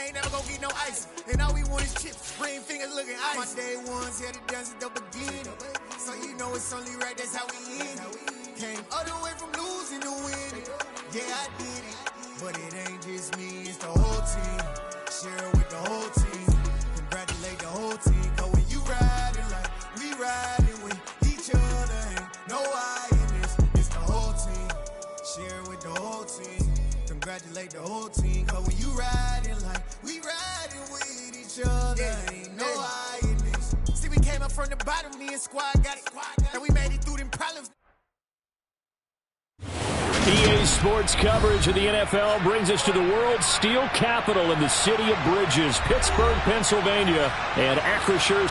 ain't never gonna get no ice. And all we want is chips, ring fingers looking ice. My day ones had to dance at the beginning. So you know it's only right, that's how we end it. Came all the way from losing to winning. Yeah, I did it. But it ain't just me, it's the whole team. Share it with the whole team. Congratulate the whole team. Cause when you riding like we riding with each other, ain't no I in this. It's the whole team. Share it with the whole team. Congratulate the whole team. Cause when you riding like we riding with each other, ain't no I in this. See, we came up from the bottom, me and squad got it. And we made it through them problems. EA Sports coverage of the NFL brings us to the world's steel capital in the city of Bridges, Pittsburgh, Pennsylvania, and Acrisure.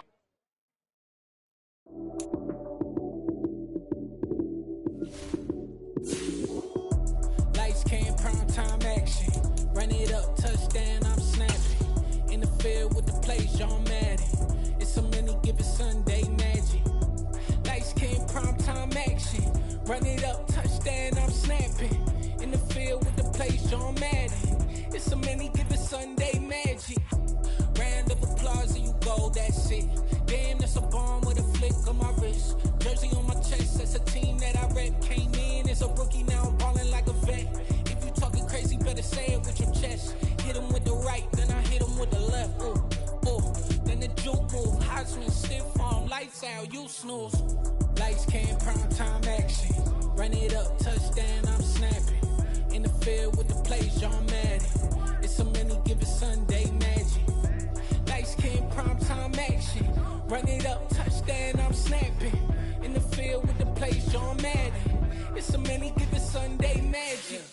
Lights came, prime time action. Run it up, touchdown, I'm snapping. In the field with the play, John Madden. It's so many given Sunday magic. Lights came, prime time action. Run it up, touchdown, I'm snapping. In the field with the play, John Madden. It's so many given Sunday magic. Round of applause and you go, that's it. Damn, that's a bomb with a flick on my wrist. Jersey on my chest, that's a team that I rep. Came in as a rookie, now I'm balling like a vet. If you talking crazy, better say it with your chest. Hit him with the right, then I hit him with the left. Ooh, ooh. Then the juke move, Heisman stiff arm, lights out, you snooze. Lights came, prime time action. Run it up, touchdown, I'm snapping. In the field with the play, John Madden. It's so many given Sunday magic. Lights came, prime time action. Run it up, touchdown, I'm snapping. In the field with the play, John Madden. It's so many given Sunday magic.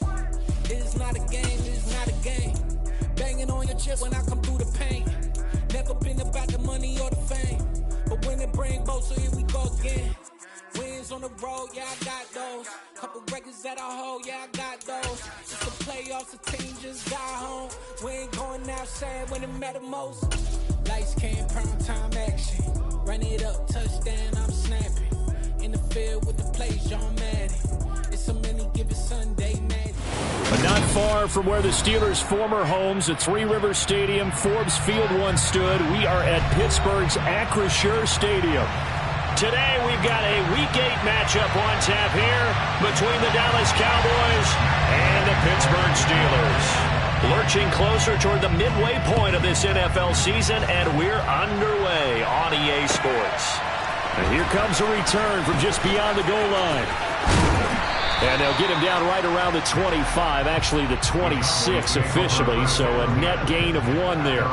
It is not a game, it is not a game. Banging on your chest when I come through the pain. Never been about the money or the fame. But when it bring both, so here we go again. Wins on the road, yeah, I got those. Couple records that I hold, yeah, I got those. It's the playoffs, the team just got home. We ain't going outside when it matter most. Lights came, prime time action. Run it up, touchdown, I'm snapping. In the field with the play, John Madden. It's so many given Sunday magic. But not far from where the Steelers' former homes at Three Rivers Stadium, Forbes Field once stood, we are at Pittsburgh's Acrisure Stadium. Today we've got a Week 8 matchup on tap here between the Dallas Cowboys and the Pittsburgh Steelers. Lurching closer toward the midway point of this NFL season, and we're underway on EA Sports. And here comes a return from just beyond the goal line. And they'll get him down right around the 25, actually the 26 officially, so a net gain of 1 there.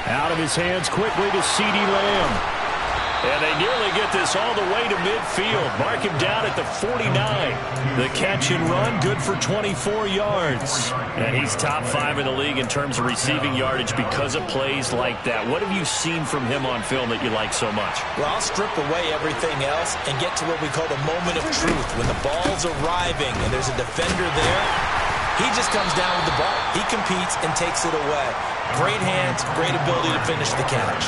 Out of his hands quickly to CeeDee Lamb. And they nearly get this all the way to midfield. Mark him down at the 49. The catch and run, good for 24 yards. And he's top 5 in the league in terms of receiving yardage because of plays like that. What have you seen from him on film that you like so much? Well, I'll strip away everything else and get to what we call the moment of truth. When the ball's arriving and there's a defender there, he just comes down with the ball. He competes and takes it away. Great hands, great ability to finish the catch.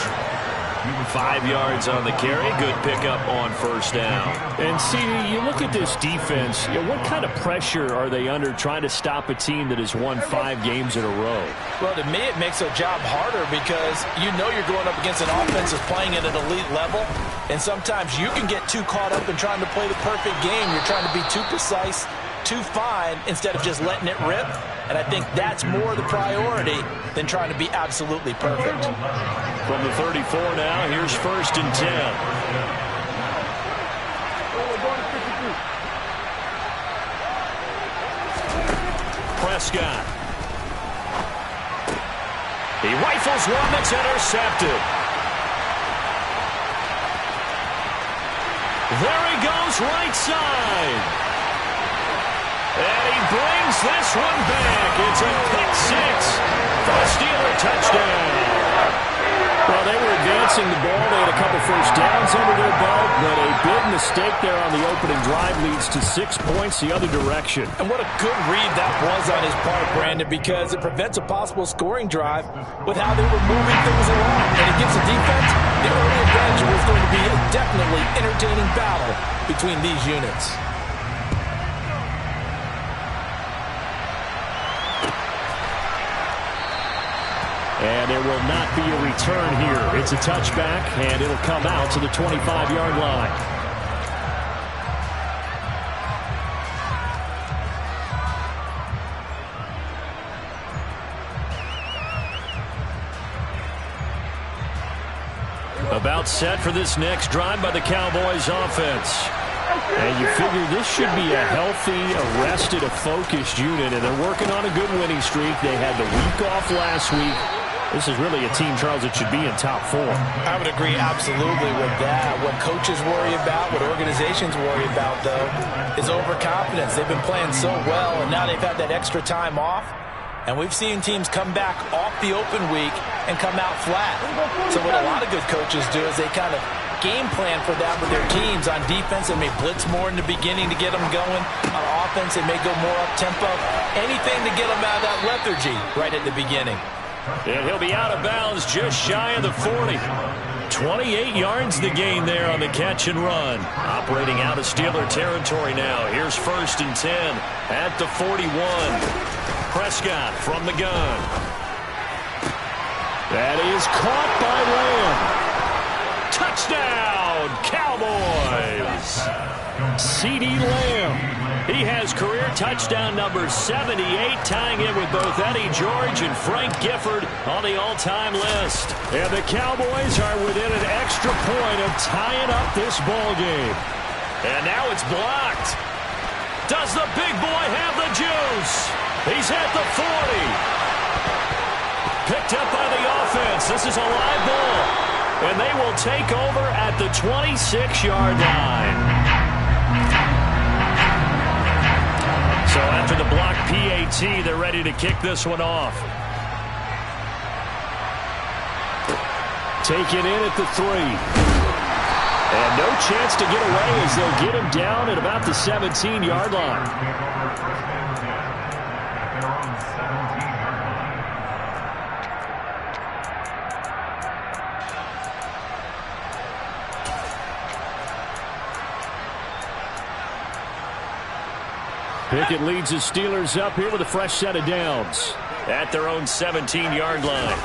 5 yards on the carry. Good pickup on first down. And, CeeDee, you look at this defense, what kind of pressure are they under trying to stop a team that has won 5 games in a row? Well, to me, it makes their job harder because you know you're going up against an offense that's playing at an elite level, and sometimes you can get too caught up in trying to play the perfect game. You're trying to be too precise, too fine, instead of just letting it rip. And I think that's more the priority than trying to be absolutely perfect. From the 34 now, here's 1st and 10. Prescott. He rifles one that's intercepted. There he goes, right side. And he brings this one back. It's a pick 6 for a Steeler touchdown. Well, they were advanced advancing the ball. They had a couple first downs under their belt, but a big mistake there on the opening drive leads to 6 points the other direction. And what a good read that was on his part, Brandon, because it prevents a possible scoring drive with how they were moving things along. And it gives the defense the early advantage. Was going to be a definitely entertaining battle between these units. And there will not be a return here. It's a touchback, and it'll come out to the 25-yard line. About set for this next drive by the Cowboys offense. And you figure this should be a healthy, arrested, a focused unit, and they're working on a good winning streak. They had the week off last week. This is really a team, Charles, that should be in top form. I would agree absolutely with that. What coaches worry about, what organizations worry about, though, is overconfidence. They've been playing so well, and now they've had that extra time off. And we've seen teams come back off the open week and come out flat. So what a lot of good coaches do is they kind of game plan for that with their teams. On defense, they may blitz more in the beginning to get them going. On offense, they may go more up-tempo. Anything to get them out of that lethargy right at the beginning. And he'll be out of bounds just shy of the 40. 28 yards the gain there on the catch and run. Operating out of Steeler territory now. Here's 1st and 10 at the 41. Prescott from the gun. That is caught by Lamb. Touchdown, Cowboys. CeeDee Lamb. He has career touchdown number 78, tying it with both Eddie George and Frank Gifford on the all-time list. And the Cowboys are within an extra point of tying up this ball game. And now it's blocked. Does the big boy have the juice? He's at the 40. Picked up by the offense. This is a live ball. And they will take over at the 26-yard line. So after the block PAT, they're ready to kick this one off. Taken in at the 3. And no chance to get away as they'll get him down at about the 17-yard line. Pickett leads the Steelers up here with a fresh set of downs at their own 17-yard line.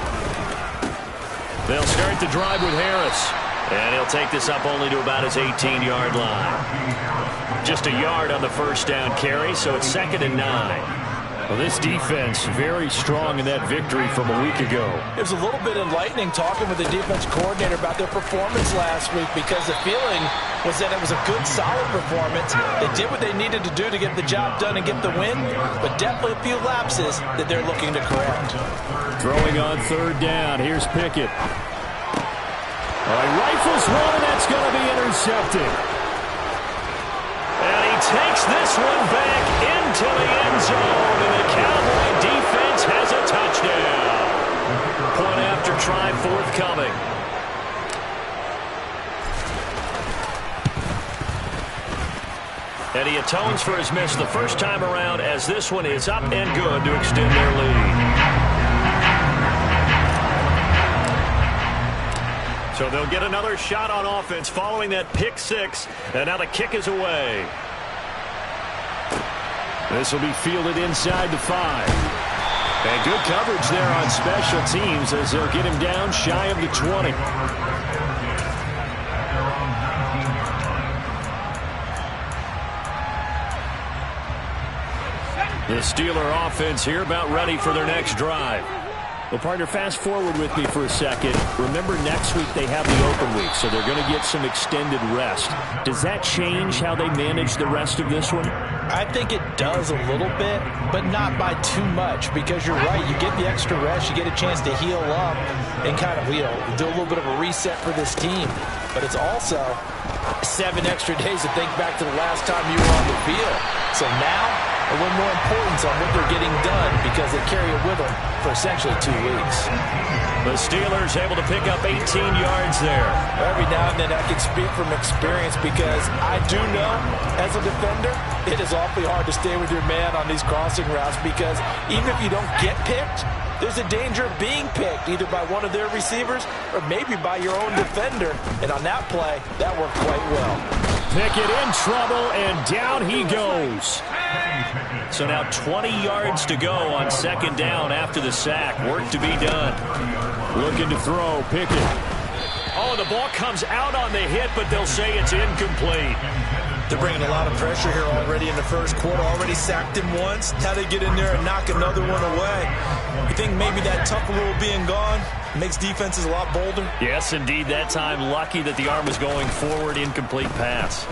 They'll start the drive with Harris, and he'll take this up only to about his 18-yard line. Just a yard on the first down carry, so it's 2nd and 9. Well, this defense very strong in that victory from a week ago. It was a little bit enlightening talking with the defense coordinator about their performance last week, because the feeling was that it was a good, solid performance. They did what they needed to do to get the job done and get the win, but definitely a few lapses that they're looking to correct. Throwing on 3rd down. Here's Pickett. All right, rifles one, and that's going to be intercepted. And he takes this one back into the end zone, and the Cowboy defense has a touchdown. Point after try forthcoming. And he atones for his miss the first time around, as this one is up and good to extend their lead. So they'll get another shot on offense following that pick 6, and now the kick is away. This will be fielded inside the 5. And good coverage there on special teams as they'll get him down shy of the 20. The Steeler offense here about ready for their next drive. Well, partner, fast forward with me for a second. Remember, next week they have the open week, so they're going to get some extended rest. Does that change how they manage the rest of this one? I think it does a little bit, but not by too much, because you're right. You get the extra rest. You get a chance to heal up and kind of, do a little bit of a reset for this team. But it's also 7 extra days to think back to the last time you were on the field. So now, a little more importance on what they're getting done because they carry it with them for essentially 2 weeks. The Steelers able to pick up 18 yards there. Every now and then I can speak from experience because I do know as a defender it is awfully hard to stay with your man on these crossing routes because even if you don't get picked, there's a danger of being picked either by one of their receivers or maybe by your own defender. And on that play, that worked quite well. Pickett in trouble, and down he goes. So now 20 yards to go on second down after the sack. Work to be done. Looking to throw, Pickett. Oh, the ball comes out on the hit, but they'll say it's incomplete. They're bringing a lot of pressure here already in the first quarter. Already sacked him once. Now they get in there and knock another one away. You think maybe that tuck rule being gone makes defenses a lot bolder? Yes, indeed. That time, lucky that the arm was going forward. Incomplete pass.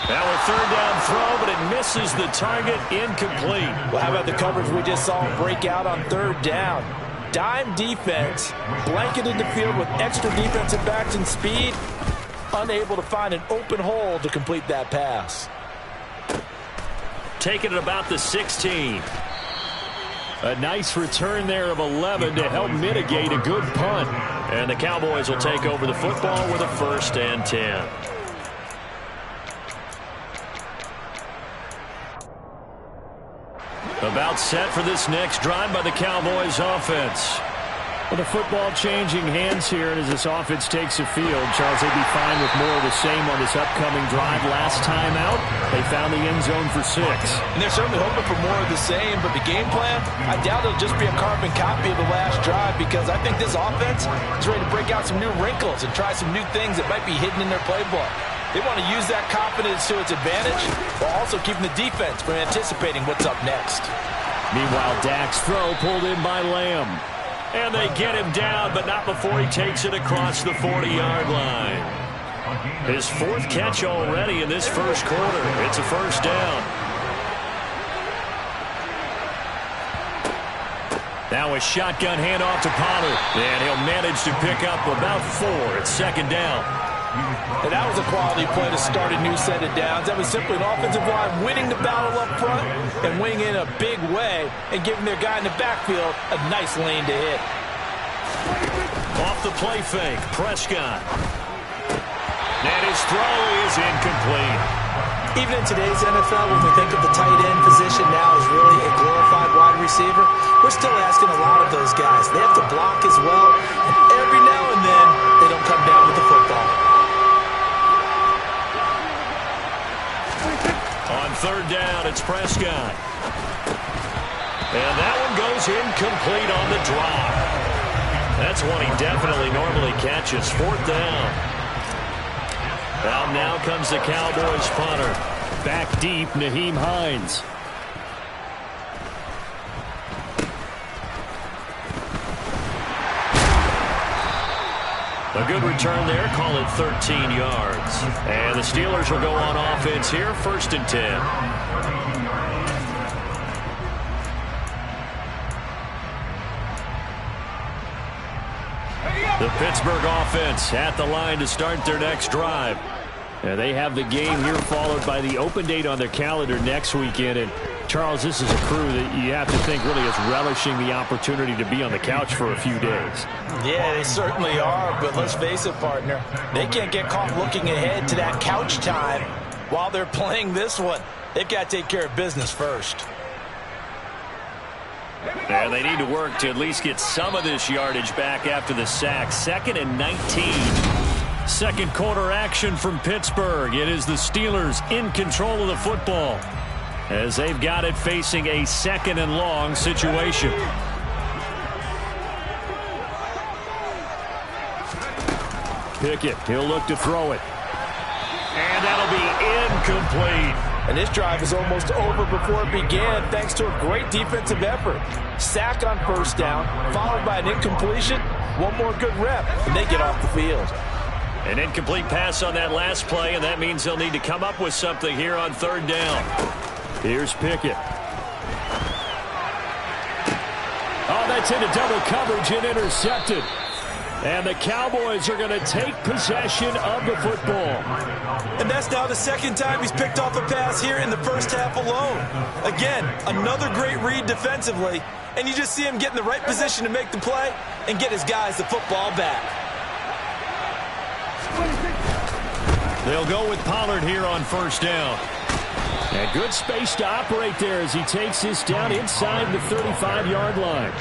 Now a third down throw, but it misses the target. Incomplete. Well, how about the coverage we just saw break out on third down? Dime defense, blanketed the field with extra defensive backs and speed, unable to find an open hole to complete that pass. Taking it about the 16. A nice return there of 11 to help mitigate a good punt. And the Cowboys will take over the football with a 1st and 10. About set for this next drive by the Cowboys offense. Well, the football changing hands here, and as this offense takes the field, Charles, they'd be fine with more of the same on this upcoming drive. Last time out, they found the end zone for 6. And they're certainly hoping for more of the same, but the game plan, I doubt it'll just be a carbon copy of the last drive because I think this offense is ready to break out some new wrinkles and try some new things that might be hidden in their playbook. They want to use that confidence to its advantage while also keeping the defense from anticipating what's up next. Meanwhile, Dak's throw pulled in by Lamb. And they get him down, but not before he takes it across the 40-yard line. His 4th catch already in this first quarter. It's a 1st down. Now a shotgun handoff to Pollard. And he'll manage to pick up about 4 at 2nd down. And that was a quality play to start a new set of downs. That was simply an offensive line winning the battle up front and winning in a big way and giving their guy in the backfield a nice lane to hit. Off the play fake, Prescott. And his throw is incomplete. Even in today's NFL, when we think of the tight end position now as really a glorified wide receiver, we're still asking a lot of those guys. They have to block as well, and every now and then they don't come down with the football. On 3rd down, it's Prescott. And that one goes incomplete on the drop. That's one he definitely normally catches. 4th down. Now comes the Cowboys punter. Back deep, Nyheim Hines. A good return there, call it 13 yards. And the Steelers will go on offense here, 1st and 10. The Pittsburgh offense at the line to start their next drive. And they have the game here followed by the open date on their calendar next weekend. And Charles, this is a crew that you have to think really is relishing the opportunity to be on the couch for a few days. Yeah, they certainly are, but let's face it, partner. They can't get caught looking ahead to that couch time while they're playing this one. They've got to take care of business first. And they need to work to at least get some of this yardage back after the sack. 2nd and 19. Second quarter action from Pittsburgh. It is the Steelers in control of the football as they've got it facing a 2nd and long situation. Pickett, he'll look to throw it. And that'll be incomplete. And this drive is almost over before it began thanks to a great defensive effort. Sack on 1st down, followed by an incompletion. One more good rep, and they get off the field. An incomplete pass on that last play, and that means they'll need to come up with something here on 3rd down. Here's Pickett. Oh, that's into double coverage and intercepted. And the Cowboys are going to take possession of the football. And that's now the second time he's picked off a pass here in the first half alone. Again, another great read defensively. And you just see him get in the right position to make the play and get his guys the football back. They'll go with Pollard here on first down. And good space to operate there as he takes this down inside the 35-yard line.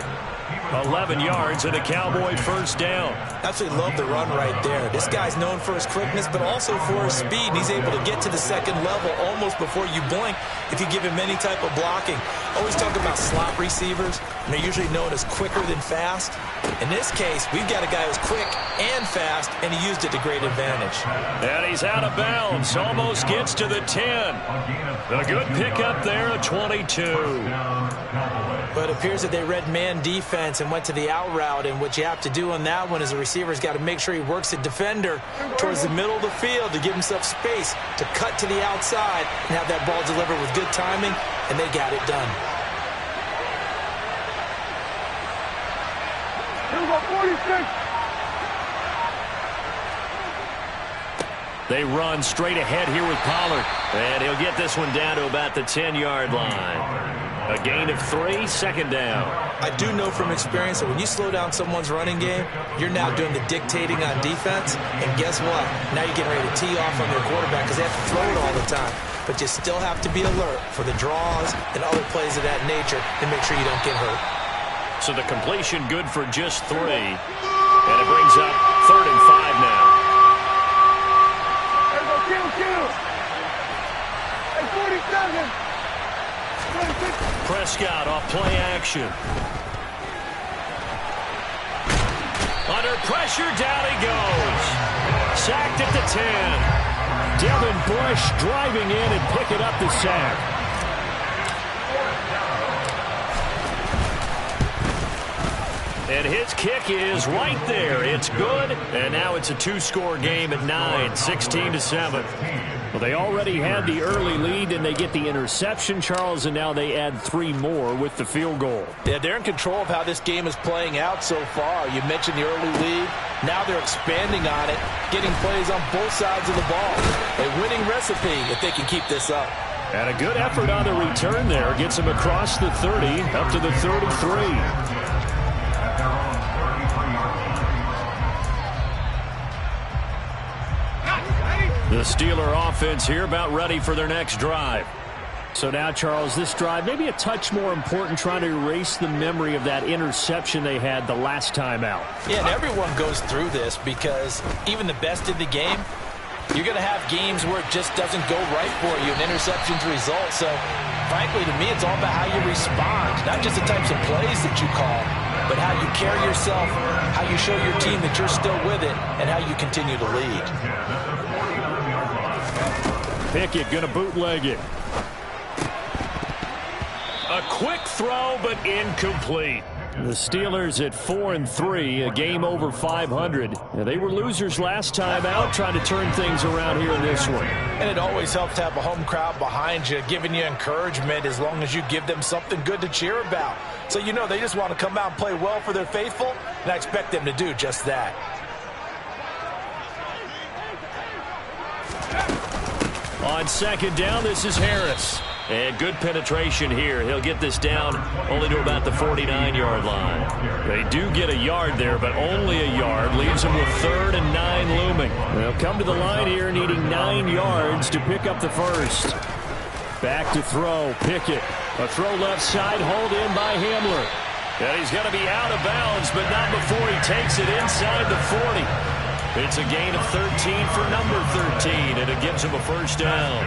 11 yards and a Cowboy first down. Absolutely love the run right there. This guy's known for his quickness, but also for his speed. And he's able to get to the second level almost before you blink if you give him any type of blocking. Always talk about slot receivers, and they're usually known as quicker than fast. In this case, we've got a guy who's quick and fast, and he used it to great advantage. And he's out of bounds. Almost gets to the 10. A good pickup there at 22. But it appears that they read man defense and went to the out route, and what you have to do on that one is the receiver's got to make sure he works the defender towards the middle of the field to give himself space to cut to the outside and have that ball delivered with good timing, and they got it done. They run straight ahead here with Pollard. And he'll get this one down to about the 10-yard line. A gain of 3, second down. I do know from experience that when you slow down someone's running game, you're now doing the dictating on defense. And guess what? Now you're getting ready to tee off on their quarterback because they have to throw it all the time. But you still have to be alert for the draws and other plays of that nature and make sure you don't get hurt. So the completion good for just 3. And it brings up 3rd and 5 now. Prescott off play action. Under pressure, down he goes. Sacked at the 10. Devin Bush driving in and picking up the sack. And his kick is right there. It's good. And now it's a 2-score game at 9, 16-7. Well, they already had the early lead, and they get the interception, Charles, and now they add 3 more with the field goal. Yeah, they're in control of how this game is playing out so far. You mentioned the early lead. Now they're expanding on it, getting plays on both sides of the ball. A winning recipe if they can keep this up. And a good effort on the return there. Gets them across the 30, up to the 33. The Steeler offense here about ready for their next drive. So now, Charles, this drive maybe a touch more important, trying to erase the memory of that interception they had the last time out. Yeah, and everyone goes through this because even the best in the game, you're going to have games where it just doesn't go right for you, and interceptions result. So, frankly, to me, it's all about how you respond, not just the types of plays that you call, but how you carry yourself, how you show your team that you're still with it, and how you continue to lead. Pickett going to bootleg it. A quick throw, but incomplete. The Steelers at 4-3, a game over 500. They were losers last time out, trying to turn things around here in this one. And it always helps to have a home crowd behind you, giving you encouragement as long as you give them something good to cheer about. So you know they just want to come out and play well for their faithful, and I expect them to do just that. On second down, this is Harris. And good penetration here. He'll get this down only to about the 49-yard line. They do get a yard there, but only a yard. Leaves them with 3rd and 9 looming. They'll come to the line here needing 9 yards to pick up the first. Back to throw. Pickett. A throw left side, hauled in by Hamler. And he's going to be out of bounds, but not before he takes it inside the 40. It's a gain of 13 for number 13, and it gives him a first down.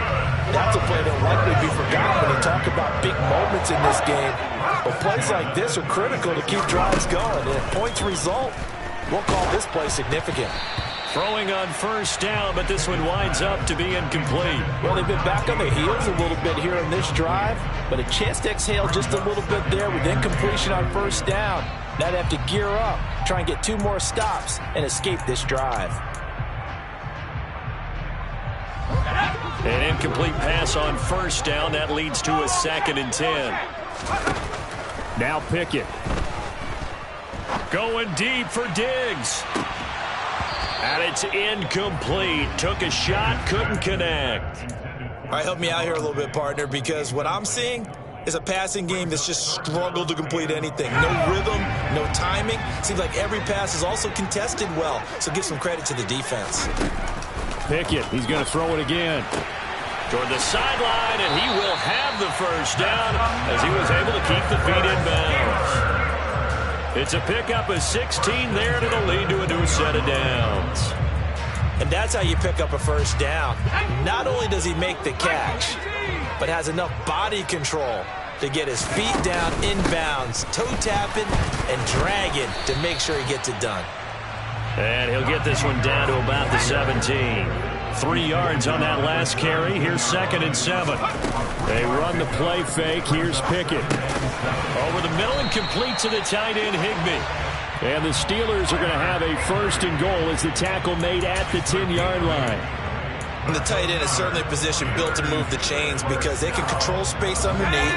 That's a play that'll likely be forgotten when you talk about big moments in this game. But plays like this are critical to keep drives going. And if points result, we'll call this play significant. Throwing on first down, but this one winds up to be incomplete. Well, they've been back on their heels a little bit here in this drive, but a chance to exhale just a little bit there with incompletion on first down. Now they have to gear up, try and get 2 more stops, and escape this drive. An incomplete pass on first down. That leads to a 2nd and 10. Now Pickett. Going deep for Diggs. And it's incomplete. Took a shot, couldn't connect. All right, help me out here a little bit, partner, because what I'm seeing is a passing game that's just struggled to complete anything. No rhythm, no timing. Seems like every pass is also contested well, so give some credit to the defense. Pickett, he's going to throw it again. Toward the sideline, and he will have the first down as he was able to keep the feet in bounds. It's a pickup of 16 there, and it'll lead to a new set of downs. And that's how you pick up a first down. Not only does he make the catch, but has enough body control to get his feet down inbounds, toe tapping and dragging to make sure he gets it done. And he'll get this one down to about the 17. 3 yards on that last carry. Here's 2nd and 7. They run the play fake. Here's Pickett. Over the middle and complete to the tight end, Higbee. And the Steelers are going to have a 1st and goal as the tackle made at the 10-yard line. And the tight end is certainly a position built to move the chains because they can control space underneath.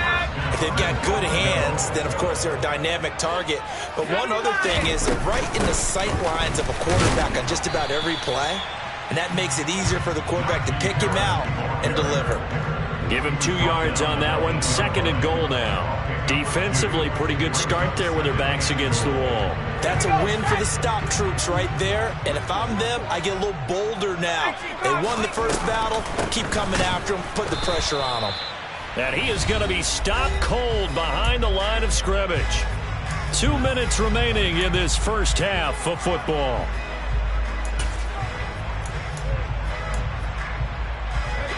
If they've got good hands, then, of course, they're a dynamic target. But one other thing is they're right in the sight lines of a quarterback on just about every play. And that makes it easier for the quarterback to pick him out and deliver. Give him 2 yards on that one. 2nd and goal now. Defensively, pretty good start there with their backs against the wall. That's a win for the stop troops right there. And if I'm them, I get a little bolder now. They won the first battle. Keep coming after them. Put the pressure on them. And he is going to be stopped cold behind the line of scrimmage. 2 minutes remaining in this first half of football.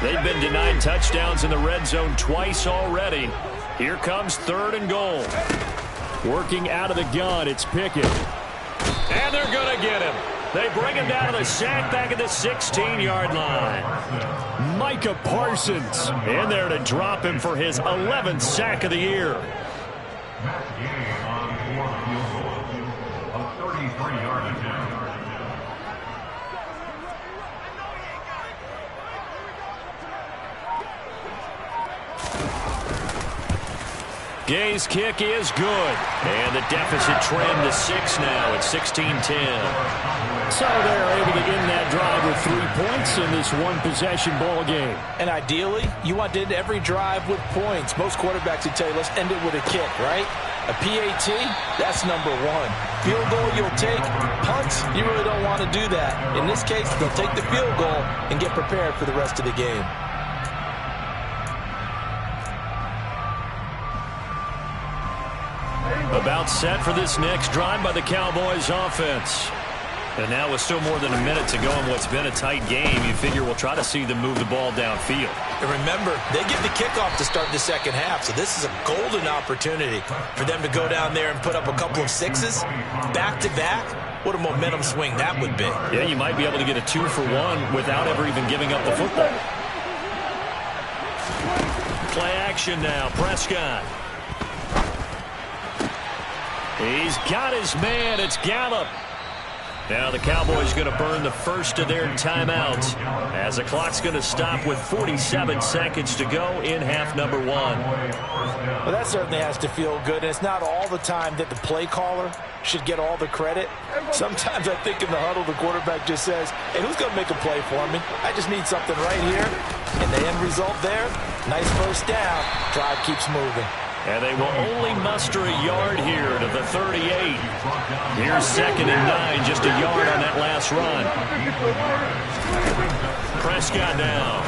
They've been denied touchdowns in the red zone twice already. Here comes 3rd and goal. Working out of the gun, it's Pickett. And they're going to get him. They bring him down to the sack back at the 16-yard line. Micah Parsons in there to drop him for his 11th sack of the year. Gay's kick is good. And the deficit trimmed to 6 now at 16-10. So they're able to end that drive with 3 points in this one-possession ball game. And ideally, you want to end every drive with points. Most quarterbacks would tell you, let's end it with a kick, right? A PAT, that's number 1. Field goal you'll take. Punts, you really don't want to do that. In this case, they'll take the field goal and get prepared for the rest of the game. About set for this next drive by the Cowboys offense. And now with still more than a minute to go in what's been a tight game, you figure we'll try to see them move the ball downfield. And remember, they get the kickoff to start the second half, so this is a golden opportunity for them to go down there and put up a couple of 6s back-to-back. What a momentum swing that would be. Yeah, you might be able to get a 2-for-1 without ever even giving up the football. Play action now, Prescott. He's got his man. It's Gallup. Now the Cowboys going to burn the first of their timeouts as the clock's going to stop with 47 seconds to go in half number 1. Well, that certainly has to feel good. And it's not all the time that the play caller should get all the credit. Sometimes I think in the huddle, the quarterback just says, hey, who's going to make a play for me? I just need something right here. And the end result there, nice first down. Drive keeps moving. And they will only muster a yard here to the 38. Here's 2nd and 9, just a yard on that last run. Prescott now.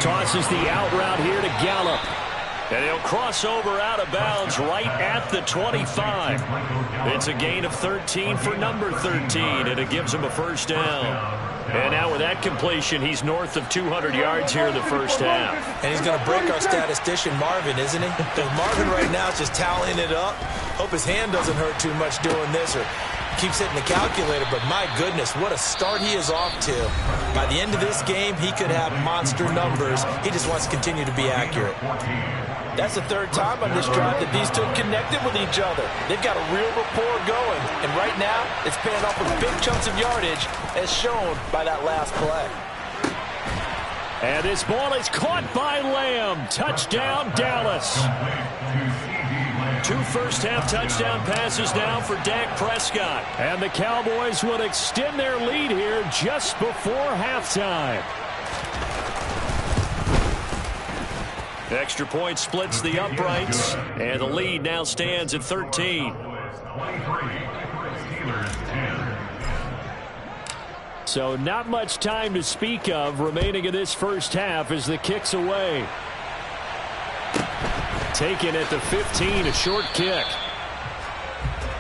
Tosses the out route here to Gallup. And he'll cross over out of bounds right at the 25. It's a gain of 13 for number 13, and it gives him a first down. And now with that completion, he's north of 200 yards here in the first half. And he's going to break our statistician, Marvin, isn't he? Because Marvin right now is just tallying it up. Hope his hand doesn't hurt too much doing this or keeps hitting the calculator. But my goodness, what a start he is off to. By the end of this game, he could have monster numbers. He just wants to continue to be accurate. That's the 3rd time on this drive that these two connected with each other. They've got a real rapport going. And right now, it's paying off with big chunks of yardage as shown by that last play. And this ball is caught by Lamb. Touchdown, Dallas. 2 first-half touchdown passes now for Dak Prescott. And the Cowboys will extend their lead here just before halftime. Extra point splits the uprights, and the lead now stands at 13. So not much time to speak of remaining in this first half as the kick's away. Taken at the 15, a short kick.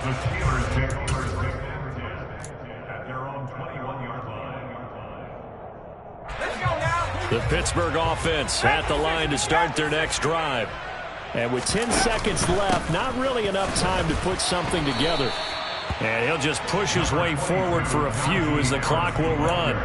The Steelers take over 6th and 10 at their own 21-yard line. Let's go now. The Pittsburgh offense at the line to start their next drive. And with 10 seconds left, not really enough time to put something together. And he'll just push his way forward for a few as the clock will run.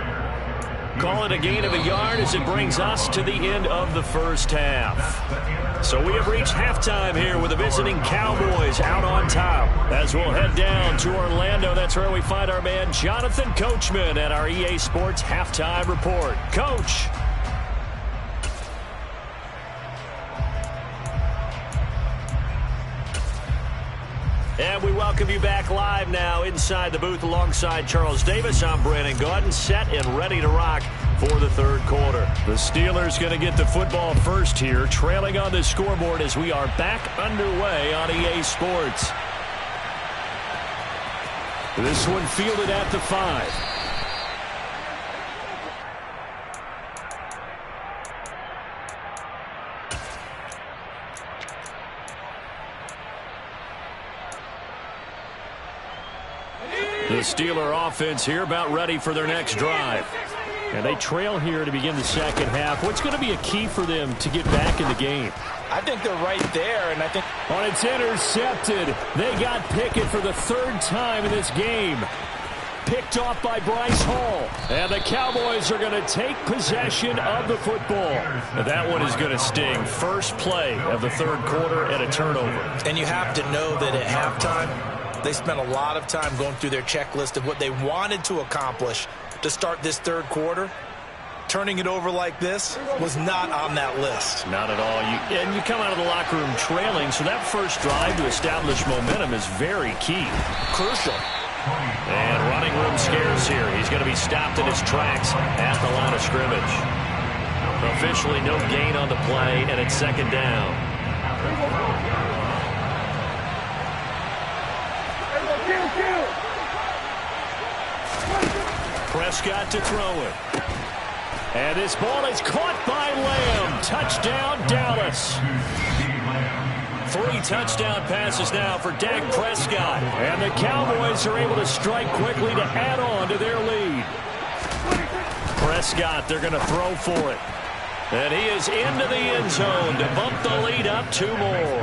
Call it a gain of a yard as it brings us to the end of the first half. So we have reached halftime here with the visiting Cowboys out on top. As we'll head down to Orlando, that's where we find our man Jonathan Coachman at our EA Sports Halftime Report. Coach. And we welcome you back live now inside the booth alongside Charles Davis. I'm Brandon Gaudin, set and ready to rock for the third quarter. The Steelers going to get the football first here, trailing on the scoreboard as we are back underway on EA Sports. This one fielded at the 5. The Steeler offense here about ready for their next drive. And they trail here to begin the second half. What's going to be a key for them to get back in the game? I think they're right there, and I think... On it's intercepted. They got Pickett for the 3rd time in this game. Picked off by Bryce Hall. And the Cowboys are going to take possession of the football. That one is going to sting. First play of the third quarter and a turnover. And you have to know that at halftime, they spent a lot of time going through their checklist of what they wanted to accomplish to start this third quarter. Turning it over like this was not on that list. Not at all. And you come out of the locker room trailing, so that first drive to establish momentum is very key. Crucial. And running room scarce here. He's going to be stopped in his tracks at the line of scrimmage. Officially no gain on the play, and it's second down. Prescott to throw it. And this ball is caught by Lamb. Touchdown, Dallas. 3 touchdown passes now for Dak Prescott. And the Cowboys are able to strike quickly to add on to their lead. Prescott, they're going to throw for it. And he is into the end zone to bump the lead up 2 more.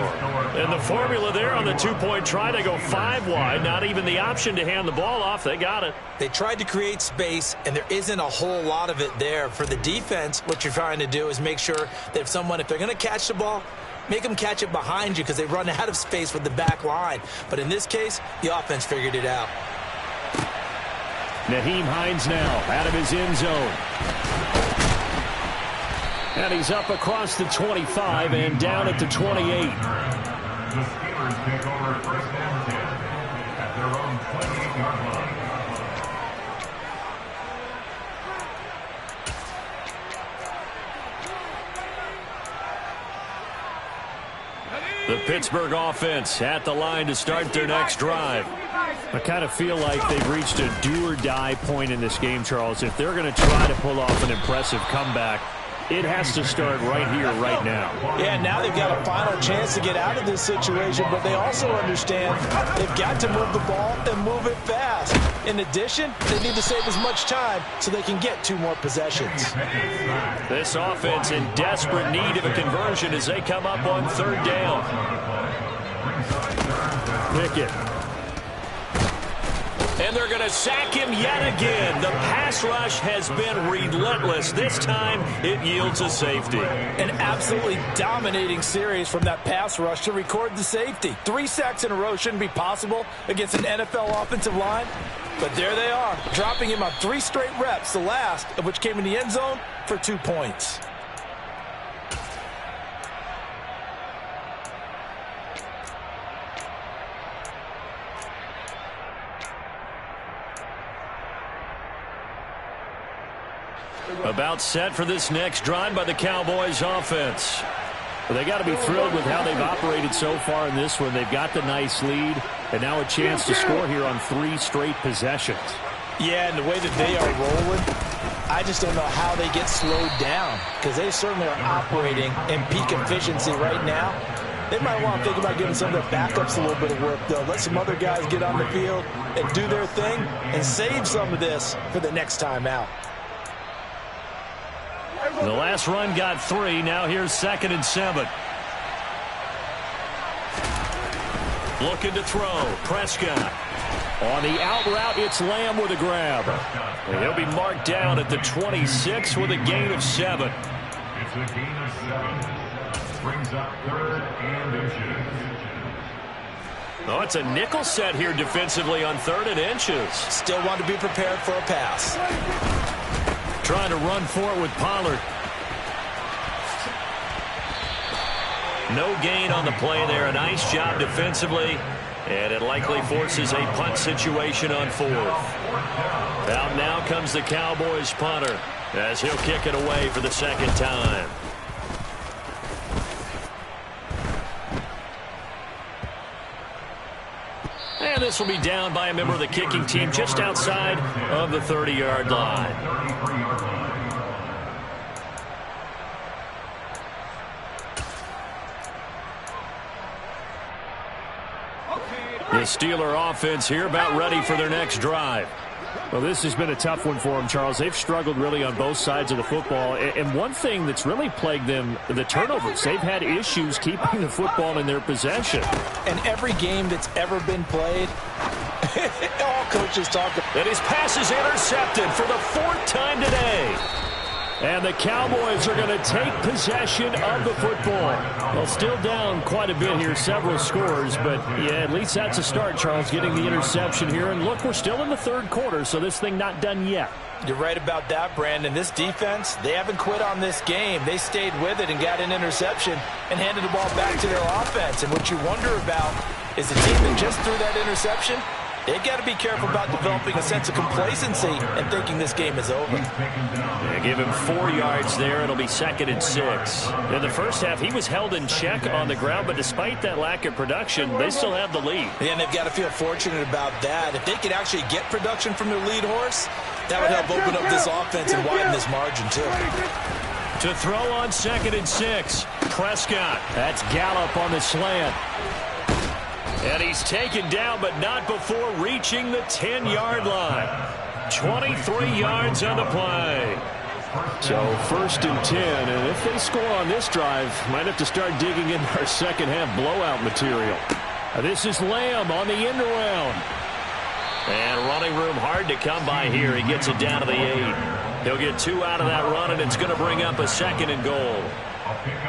And the formula there on the 2-point try, they go 5 wide. Not even the option to hand the ball off. They got it. They tried to create space, and there isn't a whole lot of it there. For the defense, what you're trying to do is make sure that if they're going to catch the ball, make them catch it behind you because they run out of space with the back line. But in this case, the offense figured it out. Nyheim Hines now out of his end zone. And he's up across the 25 and down at the 28. The Steelers take over 1st and 10 at their own 28-yard line. The Pittsburgh offense at the line to start their next drive. I kind of feel like they've reached a do-or-die point in this game, Charles. If they're going to try to pull off an impressive comeback, it has to start right here, right now. Yeah, now they've got a final chance to get out of this situation, but they also understand they've got to move the ball and move it fast. In addition, they need to save as much time so they can get 2 more possessions. This offense in desperate need of a conversion as they come up on 3rd down. Pickett. And they're going to sack him yet again. The pass rush has been relentless. This time, it yields a safety. An absolutely dominating series from that pass rush to record the safety. 3 sacks in a row shouldn't be possible against an NFL offensive line. But there they are, dropping him on 3 straight reps, the last of which came in the end zone for 2 points. About set for this next drive by the Cowboys offense. Well, they got to be thrilled with how they've operated so far in this one. They've got the nice lead, and now a chance to score here on 3 straight possessions. Yeah, and the way that they are rolling, I just don't know how they get slowed down, because they certainly are operating in peak efficiency right now. They might want to think about giving some of their backups a little bit of work, though. Let some other guys get on the field and do their thing and save some of this for the next time out. The last run got 3. Now here's 2nd and 7. Looking to throw. Prescott. On the out route, it's Lamb with a grab. And he'll be marked down at the 26 with a gain of 7. It's a gain of 7. Brings up 3rd and inches. Oh, it's a nickel set here defensively on 3rd and inches. Still want to be prepared for a pass. Trying to run for it with Pollard. No gain on the play there. A nice job defensively. And it likely forces a punt situation on 4th. Out now comes the Cowboys punter as he'll kick it away for the 2nd time. And this will be down by a member of the kicking team just outside of the 30-yard line. The Steeler offense here about ready for their next drive. Well, this has been a tough one for them, Charles. They've struggled really on both sides of the football. And one thing that's really plagued them, the turnovers. They've had issues keeping the football in their possession. And every game that's ever been played, all coaches talk about. And his pass is intercepted for the 4th time today. And the Cowboys are going to take possession of the football. Well, still down quite a bit here, several scores. But, yeah, at least that's a start, Charles, getting the interception here. And, look, we're still in the 3rd quarter, so this thing not done yet. You're right about that, Brandon. This defense, they haven't quit on this game. They stayed with it and got an interception and handed the ball back to their offense. And what you wonder about is the team that just threw that interception, they've got to be careful about developing a sense of complacency and thinking this game is over. They give him 4 yards there. It'll be 2nd and 6. In the first half, he was held in check on the ground, but despite that lack of production, they still have the lead. And they've got to feel fortunate about that. If they could actually get production from their lead horse, that would help open up this offense and widen this margin, too. To throw on 2nd and 6, Prescott. That's Gallup on the slant. And he's taken down, but not before reaching the 10-yard line. 23 yards on the play. So 1st and 10, and if they score on this drive, might have to start digging in our second half blowout material. This is Lamb on the end around. And running room hard to come by here. He gets it down to the 8. He'll get 2 out of that run, and it's going to bring up a 2nd and goal.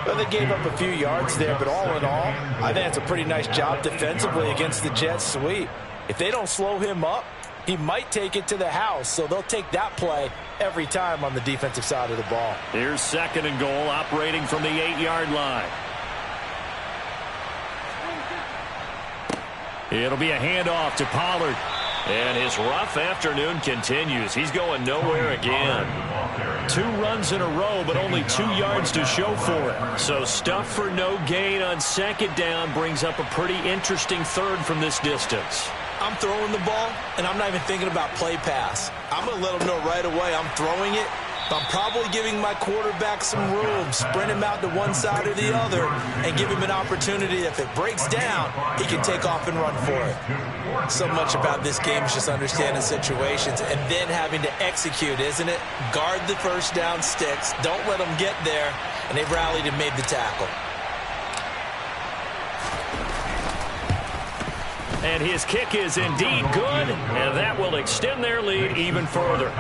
Well, they gave up a few yards there, but all in all, I think it's a pretty nice job defensively against the Jets sweep. If they don't slow him up, he might take it to the house, so they'll take that play every time on the defensive side of the ball. Here's 2nd and goal, operating from the 8-yard line. It'll be a handoff to Pollard. And his rough afternoon continues. He's going nowhere again. 2 runs in a row, but only 2 yards to show for it. So stuff for no gain on 2nd down brings up a pretty interesting 3rd from this distance. I'm throwing the ball, and I'm not even thinking about play pass. I'm going to let them know right away I'm throwing it. I'm probably giving my quarterback some room, sprint him out to one side or the other, and give him an opportunity. If it breaks down, he can take off and run for it. So much about this game is just understanding situations and then having to execute, isn't it? Guard the first down sticks. Don't let them get there, and they've rallied and made the tackle. And his kick is indeed good, and that will extend their lead even further.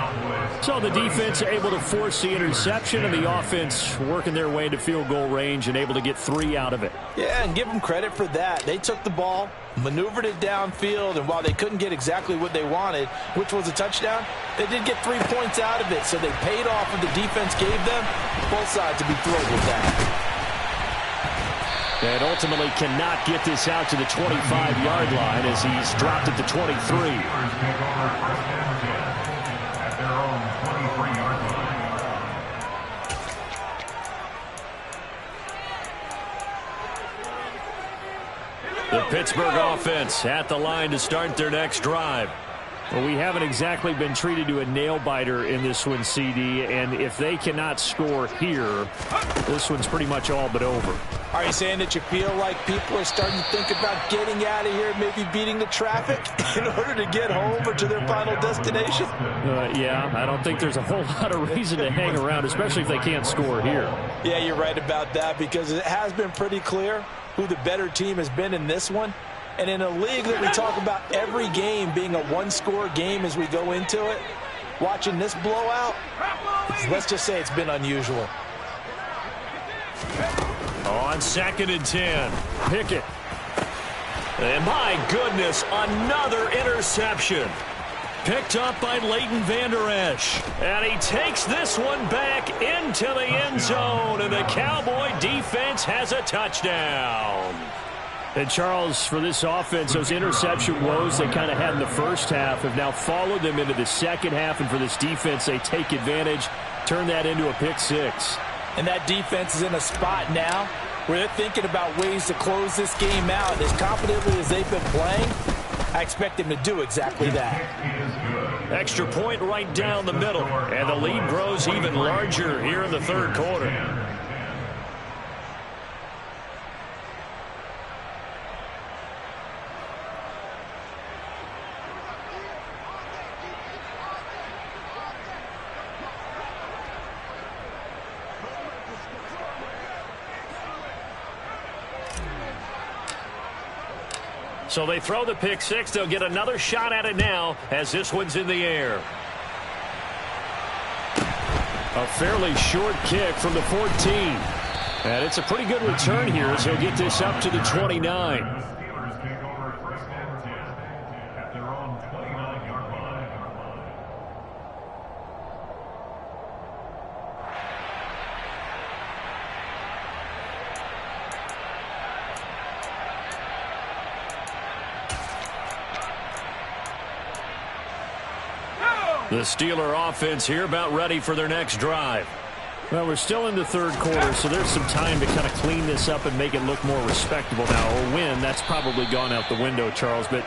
So the defense able to force the interception, and the offense working their way to field goal range and able to get 3 out of it. Yeah, and give them credit for that. They took the ball, maneuvered it downfield, and while they couldn't get exactly what they wanted, which was a touchdown, they did get 3 points out of it, so they paid off what the defense gave them. Both sides to be thrilled with that. And ultimately cannot get this out to the 25-yard line as he's dropped at the 23. The Pittsburgh offense at the line to start their next drive. Well, we haven't exactly been treated to a nail-biter in this one, CD, and if they cannot score here, this one's pretty much all but over. Are you saying that you feel like people are starting to think about getting out of here, maybe beating the traffic in order to get home or to their final destination? Yeah, I don't think there's a whole lot of reason to hang around, especially if they can't score here. Yeah, you're right about that, because it has been pretty clear who the better team has been in this one. And in a league that we talk about every game being a one-score game as we go into it, watching this blowout, let's just say it's been unusual. On 2nd and 10, Pickett. And my goodness, another interception. Picked up by Leighton Vander Esch. And he takes this one back into the end zone, and the Cowboy defense has a touchdown. And, Charles, for this offense, those interception woes they kind of had in the first half have now followed them into the second half. And for this defense, they take advantage, turn that into a pick 6. And that defense is in a spot now where they're thinking about ways to close this game out. As confidently as they've been playing, I expect them to do exactly that. Extra point right down the middle. And the lead grows even larger here in the third quarter. So they throw the pick 6. They'll get another shot at it now as this one's in the air. A fairly short kick from the 14. And it's a pretty good return here as he'll get this up to the 29. The Steeler offense here about ready for their next drive. Well, we're still in the third quarter, so there's some time to kind of clean this up and make it look more respectable now. Or win, that's probably gone out the window, Charles. But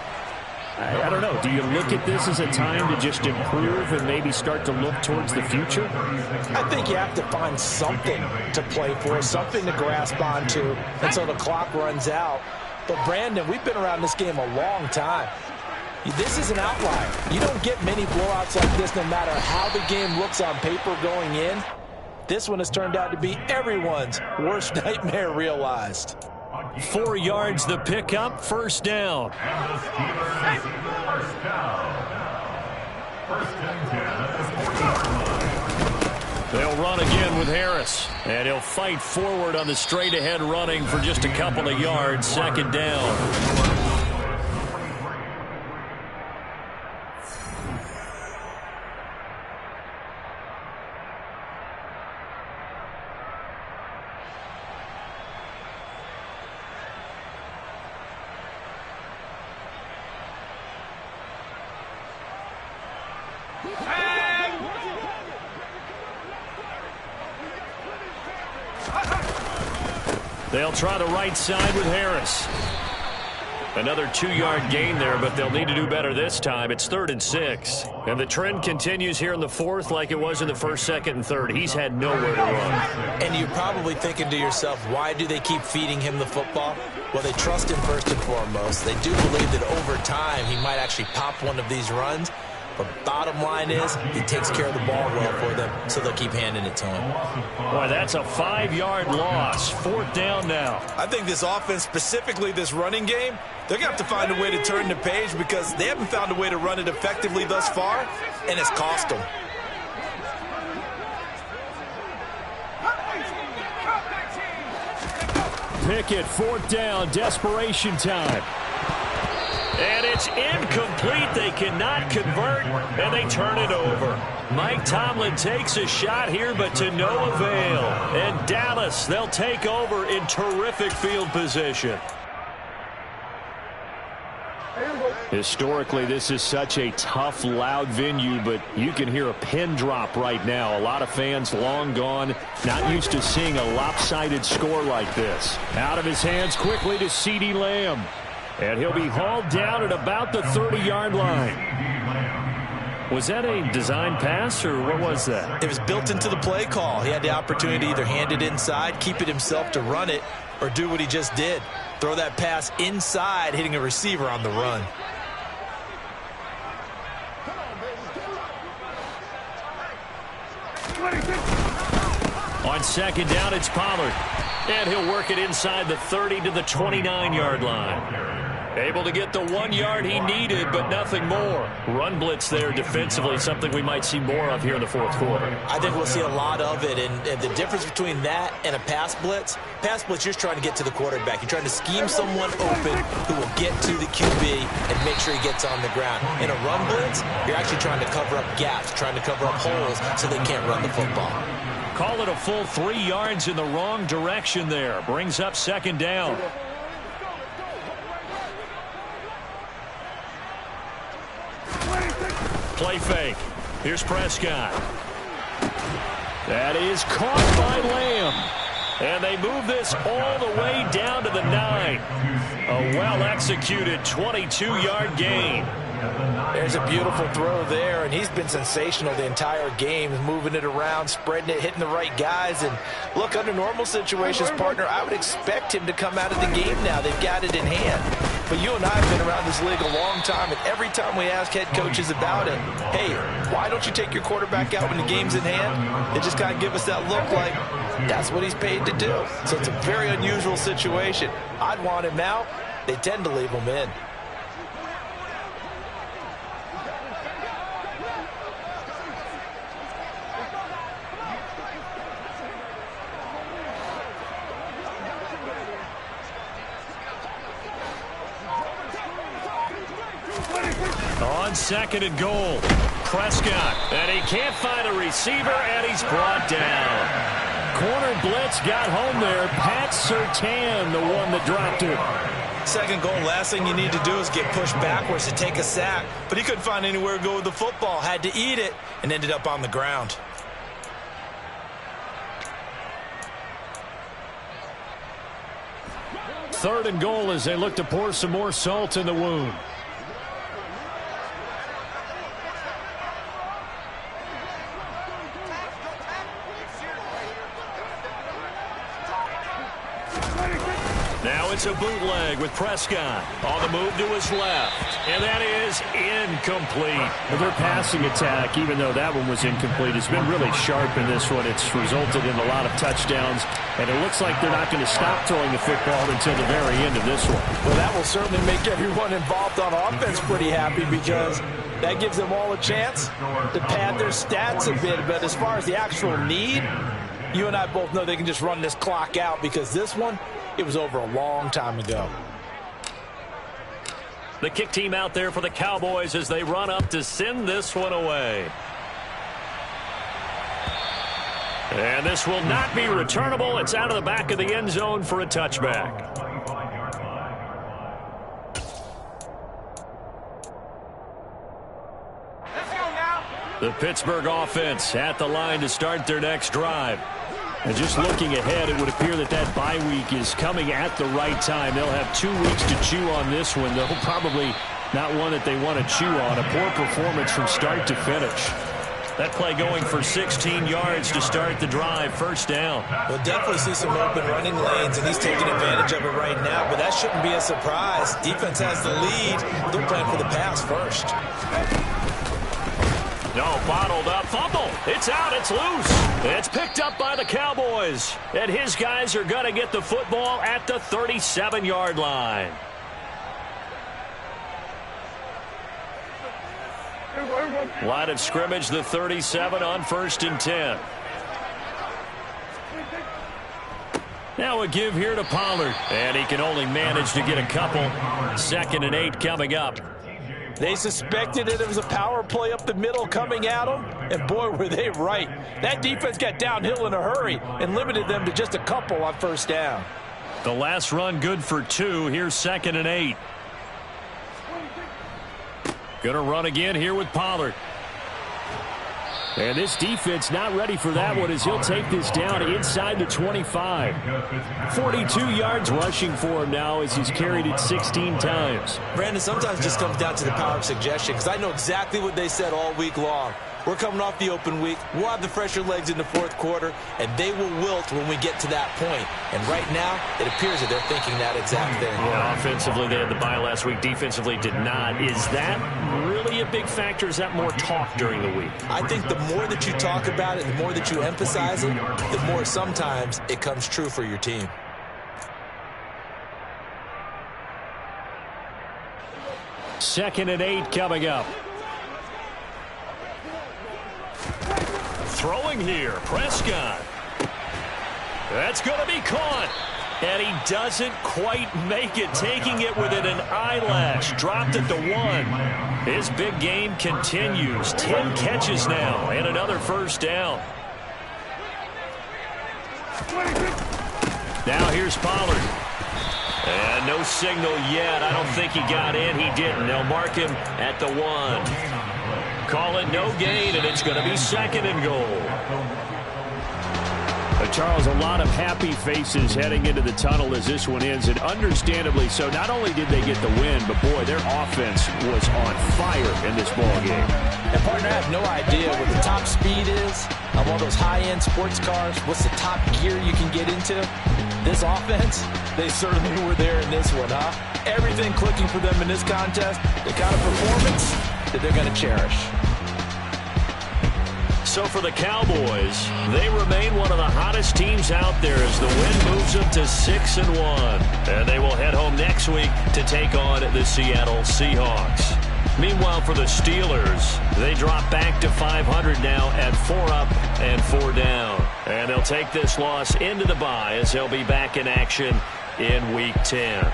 I don't know. Do you look at this as a time to just improve and maybe start to look towards the future? I think you have to find something to play for, something to grasp onto until the clock runs out. But, Brandon, we've been around this game a long time. This is an outlier. You don't get many blowouts like this no matter how the game looks on paper going in. This one has turned out to be everyone's worst nightmare realized. 4 yards the pickup, first down. And the Steelers first down. First and 10 at the 40-yard line. They'll run again with Harris. And he'll fight forward on the straight-ahead running for just a couple of yards, second down. They'll try the right side with Harris. Another 2-yard gain there, but they'll need to do better this time. It's 3rd and 6. And the trend continues here in the fourth like it was in the first, second, and third. He's had nowhere to run. And you're probably thinking to yourself, why do they keep feeding him the football? Well, they trust him first and foremost. They do believe that over time he might actually pop one of these runs. But bottom line is, he takes care of the ball well for them, so they'll keep handing it to him. Boy, that's a 5-yard loss. 4th down now. I think this offense, specifically this running game, they're going to have to find a way to turn the page because they haven't found a way to run it effectively thus far, and it's cost them. Pickett, 4th down, desperation time. And it's incomplete. They cannot convert, and they turn it over. Mike Tomlin takes a shot here, but to no avail. And Dallas, they'll take over in terrific field position. Historically, this is such a tough, loud venue, but you can hear a pin drop right now. A lot of fans long gone, not used to seeing a lopsided score like this. Out of his hands quickly to CeeDee Lamb. And he'll be hauled down at about the 30-yard line. Was that a design pass, or what was that? It was built into the play call. He had the opportunity to either hand it inside, keep it himself to run it, or do what he just did. Throw that pass inside, hitting a receiver on the run. On 2nd down, it's Pollard. And he'll work it inside the 30 to the 29-yard line. Able to get the 1 yard he needed, but nothing more. Run blitz there defensively, something we might see more of here in the 4th quarter. I think we'll see a lot of it, and the difference between that and a pass blitz, you're just trying to get to the quarterback. You're trying to scheme someone open who will get to the QB and make sure he gets on the ground. In a run blitz, you're actually trying to cover up gaps, trying to cover up holes so they can't run the football. Call it a full 3 yards in the wrong direction there. Brings up 2nd down. Play fake. Here's Prescott. That is caught by Lamb. And they move this all the way down to the 9. A well-executed 22-yard gain. There's a beautiful throw there, and he's been sensational the entire game, moving it around, spreading it, hitting the right guys. And look, under normal situations, partner, I would expect him to come out of the game now. They've got it in hand. But you and I have been around this league a long time, and every time we ask head coaches about it, hey, why don't you take your quarterback out when the game's in hand? They just kind of give us that look like that's what he's paid to do. So it's a very unusual situation. I'd want him out. They tend to leave him in. On 2nd and goal, Prescott, and he can't find a receiver, and he's brought down. Corner blitz got home there. Pat Surtain, the one that dropped it. 2nd goal, last thing you need to do is get pushed backwards to take a sack, but he couldn't find anywhere to go with the football, had to eat it, and ended up on the ground. Third and goal as they look to pour some more salt in the wound. Now it's a bootleg with Prescott on the move to his left, and that is incomplete. Their passing attack, even though that one was incomplete, has been really sharp in this one. It's resulted in a lot of touchdowns, and it looks like they're not going to stop throwing the football until the very end of this one. Well, that will certainly make everyone involved on offense pretty happy because that gives them all a chance to pad their stats a bit. But as far as the actual need, you and I both know they can just run this clock out because this one, it was over a long time ago. The kick team out there for the Cowboys as they run up to send this one away. And this will not be returnable. It's out of the back of the end zone for a touchback. The Pittsburgh offense at the line to start their next drive. And just looking ahead, it would appear that that bye week is coming at the right time. They'll have 2 weeks to chew on this one, though probably not one that they want to chew on. A poor performance from start to finish. That play going for 16 yards to start the drive. First down. We'll definitely see some open running lanes, and he's taking advantage of it right now, but that shouldn't be a surprise. Defense has the lead. They're playing for the pass first. No, bottled up. Fumble. It's out. It's loose. It's picked up by the Cowboys. And his guys are going to get the football at the 37-yard line. Line of scrimmage, the 37 on 1st and 10. Now a give here to Pollard. And he can only manage to get a couple. 2nd and 8 coming up. They suspected it was a power play up the middle coming at them, and boy, were they right. That defense got downhill in a hurry and limited them to just a couple on 1st down. The last run good for 2. Here's 2nd and 8. Gonna run again here with Pollard. And this defense not ready for that one as he'll take this down inside the 25. 42 yards rushing for him now as he's carried it 16 times. Brandon, sometimes it just comes down to the power of suggestion, because I know exactly what they said all week long. We're coming off the open week. We'll have the fresher legs in the 4th quarter, and they will wilt when we get to that point. And right now, it appears that they're thinking that exact thing. Yeah, offensively, they had the bye last week. Defensively, did not. Is that really a big factor? Is that more talk during the week? I think the more that you talk about it, the more that you emphasize it, the more sometimes it comes true for your team. Second and 8 coming up. Throwing here, Prescott. That's going to be caught. And he doesn't quite make it, taking it within an eyelash. Dropped at the 1. His big game continues. 10 catches now and another 1st down. Now here's Pollard. And no signal yet. I don't think he got in. He didn't. They'll mark him at the 1. Call it no gain, and it's going to be 2nd and goal. Charles, a lot of happy faces heading into the tunnel as this one ends, and understandably so. Not only did they get the win, but boy, their offense was on fire in this ball game. And partner, I have no idea what the top speed is on one of those high-end sports cars. What's the top gear you can get into? This offense, they certainly were there in this one, huh? Everything clicking for them in this contest, the kind of performance that they're going to cherish. So for the Cowboys, they remain one of the hottest teams out there as the win moves them to 6-1. And they will head home next week to take on the Seattle Seahawks. Meanwhile, for the Steelers, they drop back to 500 now at 4 up and 4 down. And they'll take this loss into the bye as they'll be back in action in Week 10.